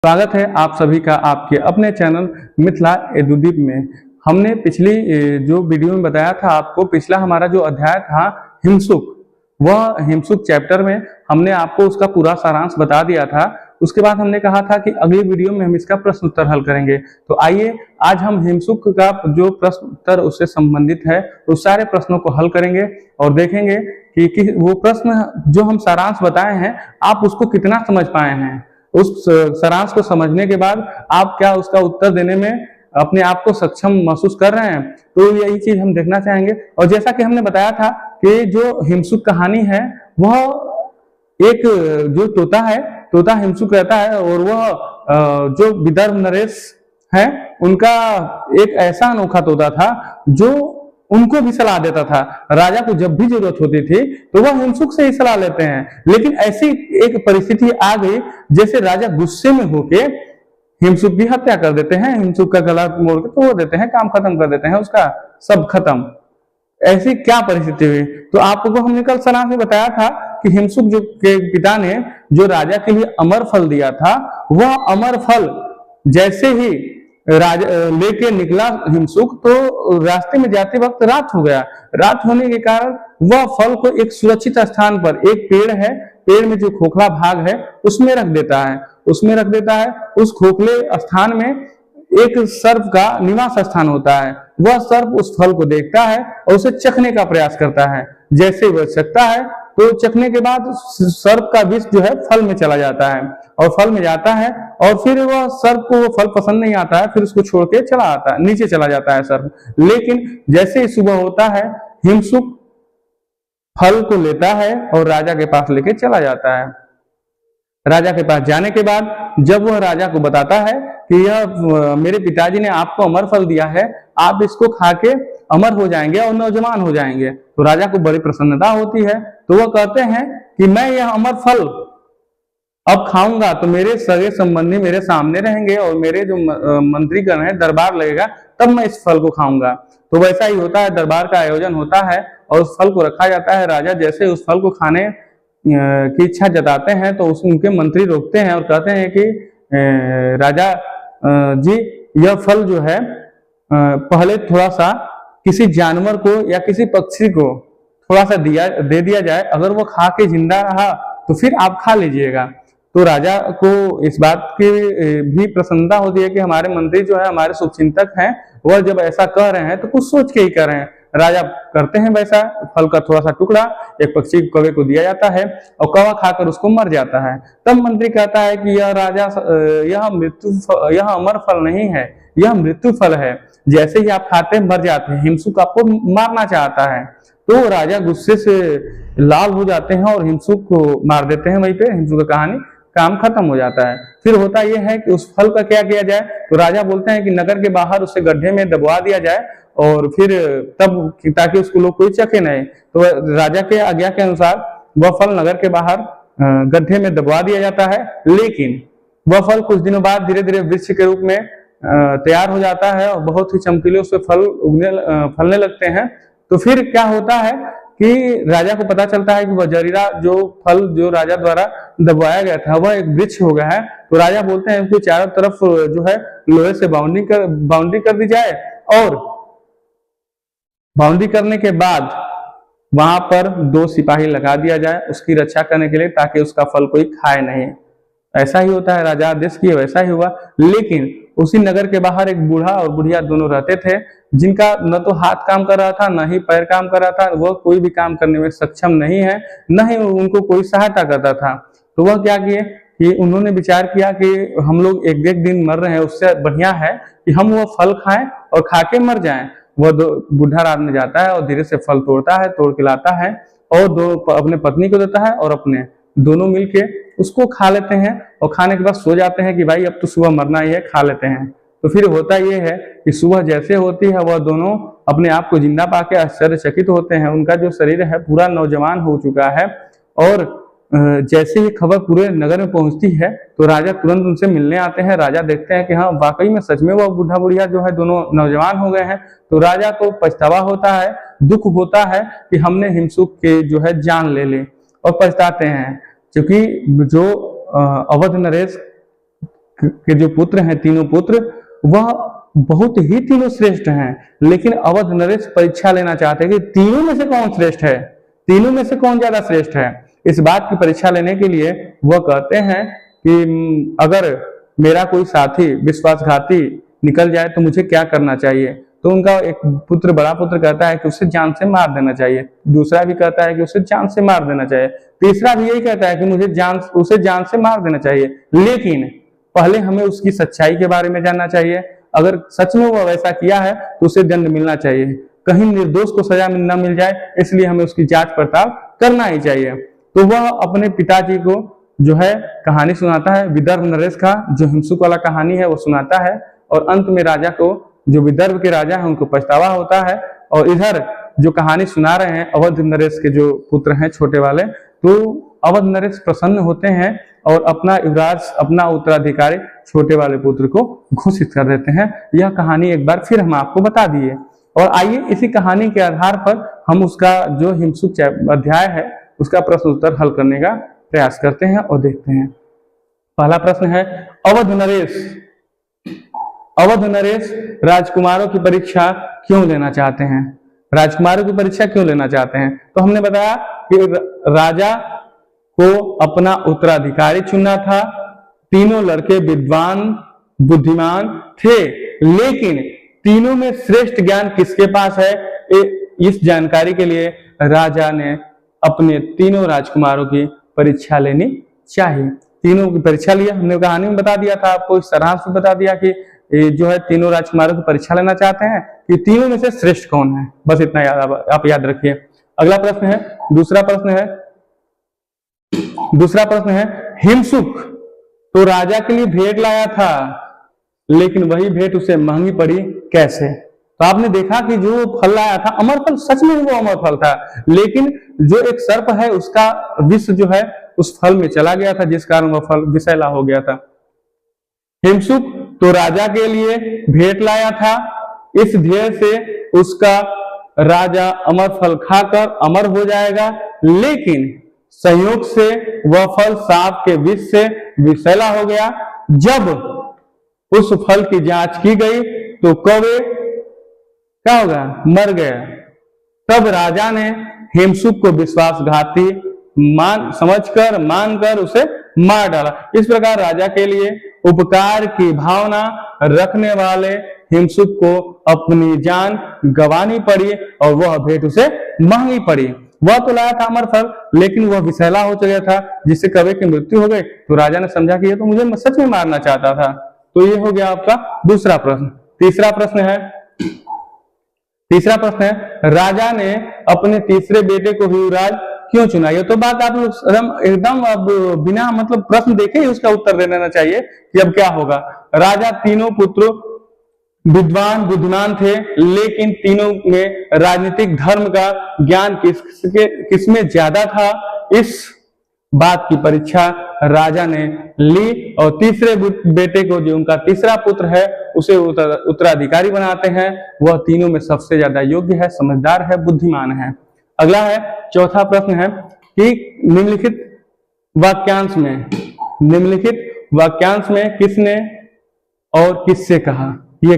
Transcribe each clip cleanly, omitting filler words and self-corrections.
स्वागत है आप सभी का आपके अपने चैनल मिथिला एडुदीप में। हमने पिछली जो वीडियो में बताया था आपको, पिछला हमारा जो अध्याय था हिमसुक, वह हिमसुक चैप्टर में हमने आपको उसका पूरा सारांश बता दिया था। उसके बाद हमने कहा था कि अगली वीडियो में हम इसका प्रश्न उत्तर हल करेंगे। तो आइए आज हम हिमसुक का जो प्रश्न उत्तर उससे संबंधित है उस सारे प्रश्नों को हल करेंगे और देखेंगे कि वो प्रश्न जो हम सारांश बताए हैं आप उसको कितना समझ पाए हैं। उस सारांश को समझने के बाद आप क्या उसका उत्तर देने में अपने आप को सक्षम महसूस कर रहे हैं, तो यही चीज हम देखना चाहेंगे। और जैसा कि हमने बताया था कि जो हिमसुक कहानी है वह एक जो तोता है, तोता हिमसुक रहता है और वह जो विदर्भ नरेश है उनका एक ऐसा अनोखा तोता था जो उनको भी सलाह देता था। राजा को जब भी जरूरत होती थी तो वह हिमसुक से ही सलाह लेते हैं। लेकिन ऐसी एक परिस्थिति आ गई जैसे राजा गुस्से में होके हिमसुक की हत्या कर देते हैं, हिमसुक का गला मोड़ के तोड़ देते हैं, काम खत्म कर देते हैं, उसका सब खत्म। ऐसी क्या परिस्थिति हुई? तो आपको हमने कल सलाह में बताया था कि हिमसुक जो के पिता ने जो राजा के लिए अमर फल दिया था, वह अमर फल जैसे ही राजा लेके निकला हिमसुक, तो रास्ते में जाते वक्त रात हो गया। रात होने के कारण वह फल को एक सुरक्षित स्थान पर, एक पेड़ है, पेड़ में जो खोखला भाग है उसमें रख देता है। उस खोखले स्थान में एक सर्प का निवास स्थान होता है। वह सर्प उस फल को देखता है और उसे चखने का प्रयास करता है। जैसे वह चखता है तो चखने के बाद सर्प का विष जो है फल में चला जाता है और फल में जाता है और फिर वह सर्प को वो फल पसंद नहीं आता है, फिर उसको छोड़ के चला आता है, नीचे चला जाता है सर्प। लेकिन जैसे ही सुबह होता है हिमसुक फल को लेता है और राजा के पास लेके चला जाता है। राजा के पास जाने के बाद जब वह राजा को बताता है कि यह मेरे पिताजी ने आपको अमर फल दिया है, आप इसको खा के अमर हो जाएंगे और नौजवान हो जाएंगे, तो राजा को बड़ी प्रसन्नता होती है। तो वह कहते हैं कि मैं यह अमर फल अब खाऊंगा तो मेरे सगे संबंधी मेरे सामने रहेंगे और मेरे जो मंत्रीगण है, दरबार लगेगा, तब मैं इस फल को खाऊंगा। तो वैसा ही होता है, दरबार का आयोजन होता है और उस फल को रखा जाता है। राजा जैसे उस फल को खाने की इच्छा जताते हैं तो उनके मंत्री रोकते हैं और कहते हैं कि राजा जी, यह फल जो है पहले थोड़ा सा किसी जानवर को या किसी पक्षी को थोड़ा सा दे दिया जाए, अगर वो खा के जिंदा रहा तो फिर आप खा लीजिएगा। तो राजा को इस बात की भी प्रसन्नता होती है कि हमारे मंत्री जो है, हमारे शुभचिंतक हैं, वह जब ऐसा कह रहे हैं तो कुछ सोच के ही कर रहे हैं। राजा करते हैं वैसा, फल का थोड़ा सा टुकड़ा एक पक्षी कौवे को दिया जाता है और कौवा खाकर उसको मर जाता है। तब मंत्री कहता है कि यह राजा यह अमर फल नहीं है, यह मृत्यु फल है, जैसे ही आप खाते हैं मर जाते हैं। हिमसुक आपको मारना चाहता है। तो राजा गुस्से से लाल हो जाते हैं और हिमसुक को मार देते हैं। वहीं पे हिमसुक का कहानी काम खत्म हो जाता है। फिर होता यह है कि उस फल का क्या किया जाए, तो राजा बोलते हैं कि नगर के बाहर उसे गड्ढे में दबवा दिया जाए और फिर तब ताकि उसको लोग कोई चखे नहीं। तो राजा के आज्ञा के अनुसार वह फल नगर के बाहर गड्ढे में दबवा दिया जाता है। लेकिन वह फल कुछ दिनों बाद धीरे धीरे वृक्ष के रूप में तैयार हो जाता है और बहुत ही चमकीले उसपे फल फलने लगते हैं। तो फिर क्या होता है कि राजा को पता चलता है कि वह जहरीला जो फल जो राजा द्वारा दबाया गया था वह एक वृक्ष हो गया है। तो राजा बोलते हैं इसको चारों तरफ जो है लोहे से बाउंड्री कर दी जाए और बाउंड्री करने के बाद वहां पर 2 सिपाही लगा दिया जाए उसकी रक्षा करने के लिए, ताकि उसका फल कोई खाए नहीं। ऐसा ही होता है, राजा आदेश किए वैसा ही हुआ। लेकिन उसी नगर के बाहर एक बूढ़ा और बुढ़िया दोनों रहते थे, जिनका न तो हाथ काम कर रहा था न ही पैर काम कर रहा था। वह कोई भी काम करने में सक्षम नहीं है, न ही उनको कोई सहायता करता था। तो वह क्या किए कि उन्होंने विचार किया कि हम लोग एक एक दिन मर रहे हैं, उससे बढ़िया है कि हम वो फल खाएं और खा के मर जाएं। वह बुढ़ा रात में जाता है और धीरे से फल तोड़ता है, तोड़ के लाता है और अपने पत्नी को देता है और अपने दोनों मिलके उसको खा लेते हैं और खाने के बाद सो जाते हैं कि भाई अब तो सुबह मरना ही है, खा लेते हैं। तो फिर होता यह है कि सुबह जैसे होती है वह दोनों अपने आप को जिंदा पाके आश्चर्यचकित होते हैं। उनका जो शरीर है पूरा नौजवान हो चुका है और जैसे ही खबर पूरे नगर में पहुंचती है तो राजा तुरंत उनसे मिलने आते हैं। राजा देखते हैं कि हाँ वाकई में सच में वो बूढ़ा बुढ़िया जो है दोनों नौजवान हो गए हैं। तो राजा को पछतावा होता है, दुख होता है कि हमने हिमसुक के जो है जान ले ली और पछताते हैं। क्योंकि जो अवध नरेश के जो पुत्र हैं, तीनों पुत्र, वह बहुत ही तीनों श्रेष्ठ हैं, लेकिन अवध नरेश परीक्षा लेना चाहते हैं कि तीनों में से कौन श्रेष्ठ है, तीनों में से कौन ज्यादा श्रेष्ठ है। इस बात की परीक्षा लेने के लिए वह कहते हैं कि अगर मेरा कोई साथी विश्वासघाती निकल जाए तो मुझे क्या करना चाहिए। तो उनका एक पुत्र, बड़ा पुत्र कहता है कि उसे जान से मार देना चाहिए, दूसरा भी कहता है कि उसे जान से मार देना चाहिए, तीसरा भी यही कहता है कि उसे जान से मार देना चाहिए, लेकिन पहले हमें उसकी सच्चाई के बारे में जानना चाहिए। अगर सच में वो वैसा किया है तो उसे दंड मिलना चाहिए, कहीं निर्दोष को सजा न मिल जाए, इसलिए हमें उसकी जांच पड़ताल करना ही चाहिए। तो वह अपने पिताजी को जो है कहानी सुनाता है, विदर्भ नरेश का जो हिंसुक वाला कहानी है वो सुनाता है, और अंत में राजा को, जो विदर्भ के राजा हैं, उनको पछतावा होता है। और इधर जो कहानी सुना रहे हैं अवध नरेश के जो पुत्र हैं छोटे वाले, तो अवध नरेश प्रसन्न होते हैं और अपना युवराज, अपना उत्तराधिकारी छोटे वाले पुत्र को घोषित कर देते हैं। यह कहानी एक बार फिर हम आपको बता दिए, और आइए इसी कहानी के आधार पर हम उसका जो हिंसुक अध्याय है उसका प्रश्न उत्तर हल करने का प्रयास करते हैं और देखते हैं। पहला प्रश्न है, अवध नरेश राजकुमारों की परीक्षा क्यों लेना चाहते हैं? राजकुमारों की परीक्षा क्यों लेना चाहते हैं? तो हमने बताया कि राजा को अपना उत्तराधिकारी चुनना था, तीनों लड़के विद्वान बुद्धिमान थे, लेकिन तीनों में श्रेष्ठ ज्ञान किसके पास है, इस जानकारी के लिए राजा ने अपने तीनों राजकुमारों की परीक्षा लेनी चाहिए। तीनों की परीक्षा लिया, हमने कहानी में बता दिया था आपको, इस तरह से बता दिया कि जो है तीनों राजकुमारों की परीक्षा लेना चाहते हैं कि तीनों में से श्रेष्ठ कौन है, बस इतना आप याद रखिए। अगला प्रश्न है, दूसरा प्रश्न है हिमसुक तो राजा के लिए भेंट लाया था, लेकिन वही भेंट उसे महंगी पड़ी, कैसे? तो आपने देखा कि जो फल लाया था अमर फल, सच में वो अमर फल था, लेकिन जो एक सर्प है उसका विष जो है उस फल में चला गया था, जिस कारण वह फल विषैला हो गया था। हिमसुक तो राजा के लिए भेंट लाया था, इस ध्येय से उसका राजा अमर फल खाकर अमर हो जाएगा, लेकिन संयोग से वह फल सांप के विष से विषैला हो गया। जब उस फल की जांच की गई तो कौवे क्या होगा, मर गया। तब राजा ने हिमसुक को विश्वासघाती मानकर उसे मार डाला। इस प्रकार राजा के लिए उपकार की भावना रखने वाले हिमसुक को अपनी जान गंवानी पड़ी और वह भेंट उसे महंगी पड़ी। वह तो लाया था अमर फल, लेकिन वह विषैला हो चुका था, जिससे कौवे की मृत्यु हो गई। तो राजा ने समझा कि ये तो मुझे सच में मारना चाहता था। तो ये हो गया आपका दूसरा प्रश्न। तीसरा प्रश्न है राजा ने अपने तीसरे बेटे को युवराज क्यों चुना? ये तो बात आप लोग एकदम अब बिना मतलब प्रश्न देखे ही उसका उत्तर दे देना चाहिए कि अब क्या होगा। राजा तीनों पुत्र विद्वान बुद्धिमान थे, लेकिन तीनों में राजनीतिक धर्म का ज्ञान किसमें ज्यादा था, इस बात की परीक्षा राजा ने ली और तीसरे बेटे को, जो उनका तीसरा पुत्र है, उसे उत्तराधिकारी बनाते हैं। वह तीनों में सबसे ज्यादा योग्य है, समझदार है, बुद्धिमान है। अगला है, चौथा प्रश्न है कि निम्नलिखित वाक्यांश में किसने और किससे कहा? ये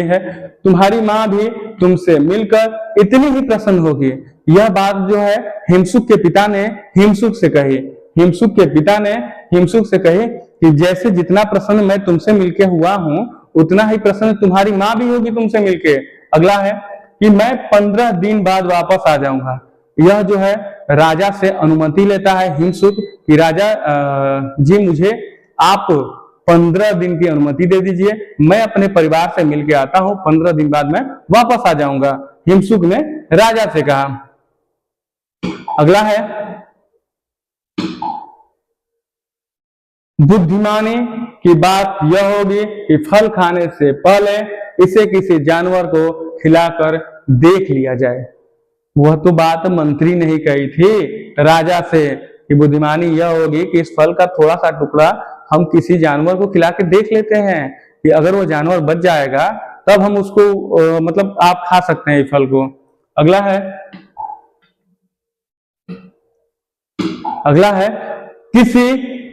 है, तुम्हारी माँ भी तुमसे मिलकर इतनी ही प्रसन्न होगी। यह बात जो है हिमसुक के पिता ने हिमसुक से कही कि जैसे जितना प्रसन्न मैं तुमसे मिलके हुआ हूँ, उतना ही प्रसन्न तुम्हारी माँ भी होगी तुमसे मिलके। अगला है कि मैं 15 दिन बाद वापस आ जाऊंगा। यह जो है राजा से अनुमति लेता है हिमसुक कि राजा जी, मुझे आप 15 दिन की अनुमति दे दीजिए, मैं अपने परिवार से मिलके आता हूं, 15 दिन बाद मैं वापस आ जाऊंगा। हिमसुक ने राजा से कहा। अगला है, बुद्धिमानी की बात यह होगी कि फल खाने से पहले इसे किसी जानवर को खिलाकर देख लिया जाए। वह तो बात मंत्री ने ही कही थी राजा से कि बुद्धिमानी यह होगी कि इस फल का थोड़ा सा टुकड़ा हम किसी जानवर को खिला के देख लेते हैं कि अगर वो जानवर बच जाएगा तब हम उसको मतलब आप खा सकते हैं इस फल को। अगला है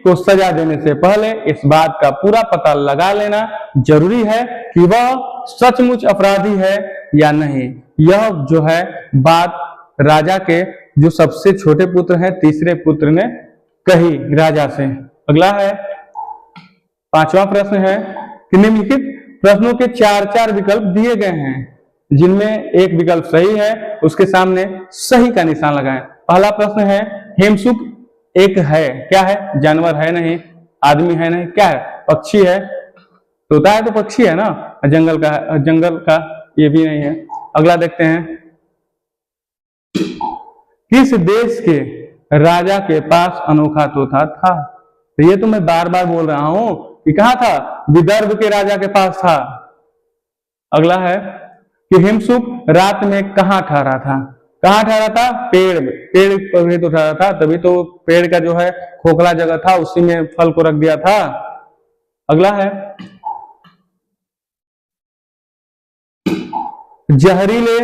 को सजा देने से पहले इस बात का पूरा पता लगा लेना जरूरी है कि वह सचमुच अपराधी है या नहीं। यह जो है बात राजा के जो सबसे छोटे पुत्र हैं, तीसरे पुत्र ने कही राजा से। अगला है 5वां प्रश्न है कि निम्नलिखित प्रश्नों के 4-4 विकल्प दिए गए हैं, जिनमें एक विकल्प सही है, उसके सामने सही का निशान लगाएं। पहला प्रश्न है हिमसुक एक है, क्या है? जानवर है नहीं, आदमी है नहीं, क्या है? पक्षी है। तोता है तो पक्षी है ना, जंगल का ये भी नहीं है। अगला देखते हैं, किस देश के राजा के पास अनोखा तोता था? तो ये तो मैं बार बार बोल रहा हूं कि कहां था? विदर्भ के राजा के पास था। अगला है कि हिमसुक रात में कहां ठहरा था? कहां ठहरा था? पेड़ पर ही तो ठहरा था, तभी तो पेड़ का जो है खोखला जगह था, उसी में फल को रख दिया था। अगला है जहरीले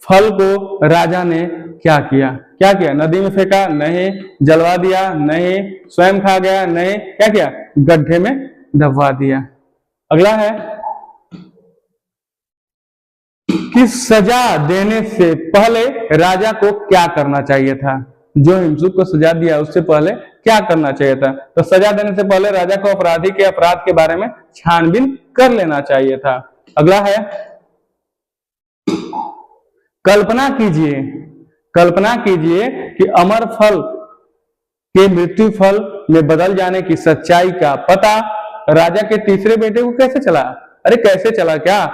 फल को राजा ने क्या किया? क्या किया? नदी में फेंका? नहीं। जलवा दिया? नहीं। स्वयं खा गया? नहीं। क्या किया? गड्ढे में दबवा दिया। अगला है कि सजा देने से पहले राजा को क्या करना चाहिए था? जो हिमसुक को सजा दिया उससे पहले क्या करना चाहिए था? तो सजा देने से पहले राजा को अपराधी के अपराध के बारे में छानबीन कर लेना चाहिए था। अगला है कल्पना कीजिए कि अमर फल के मृत्यु फल में बदल जाने की सच्चाई का पता राजा के तीसरे बेटे को कैसे चला? अरे कैसे चला? क्या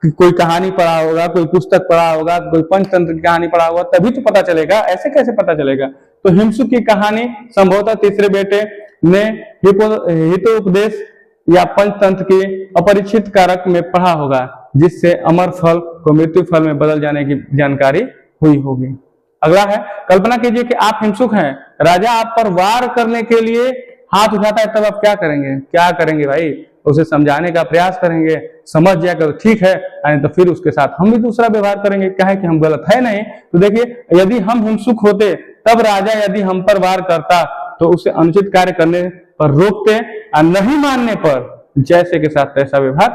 कोई कहानी पढ़ा होगा, कोई पुस्तक पढ़ा होगा, कोई पंचतंत्र की कहानी पढ़ा होगा, तभी तो पता चलेगा। ऐसे कैसे पता चलेगा? तो हिमसुक की कहानी संभवतः तीसरे बेटे ने हितोपदेश या पंचतंत्र के अपरिचित कारक में पढ़ा होगा, जिससे अमर फल को मृत्यु फल में बदल जाने की जानकारी हुई होगी। अगला है कल्पना कीजिए कि आप हिमसुक हैं, राजा आप पर वार करने के लिए हाथ उठाता है, तब आप क्या करेंगे? क्या करेंगे भाई? उसे समझाने का प्रयास करेंगे, समझ जाएगा तो ठीक है, तो फिर उसके साथ हम भी दूसरा व्यवहार करेंगे। क्या है कि हम गलत है नहीं। तो देखिए, यदि हम हिमसुक होते तब राजा यदि हम पर वार करता तो उसे अनुचित कार्य करने पर रोकते और नहीं मानने पर जैसे के साथ तैसा व्यवहार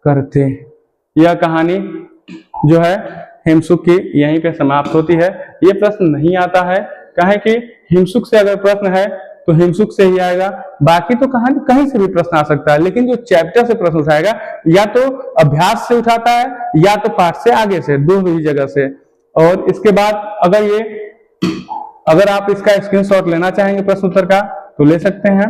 करते। यह कहानी जो है हिमसुक की यहीं पे समाप्त होती है। ये प्रश्न नहीं आता है, कहे कि हिमसुक से अगर प्रश्न है तो हिमसुक से ही आएगा, बाकी तो कहानी कहीं से भी प्रश्न आ सकता है, लेकिन जो चैप्टर से प्रश्न उठाएगा या तो अभ्यास से उठाता है या तो पाठ से आगे से, दोनों ही जगह से। और इसके बाद अगर आप इसका स्क्रीनशॉट लेना चाहेंगे प्रश्न उत्तर का तो ले सकते हैं।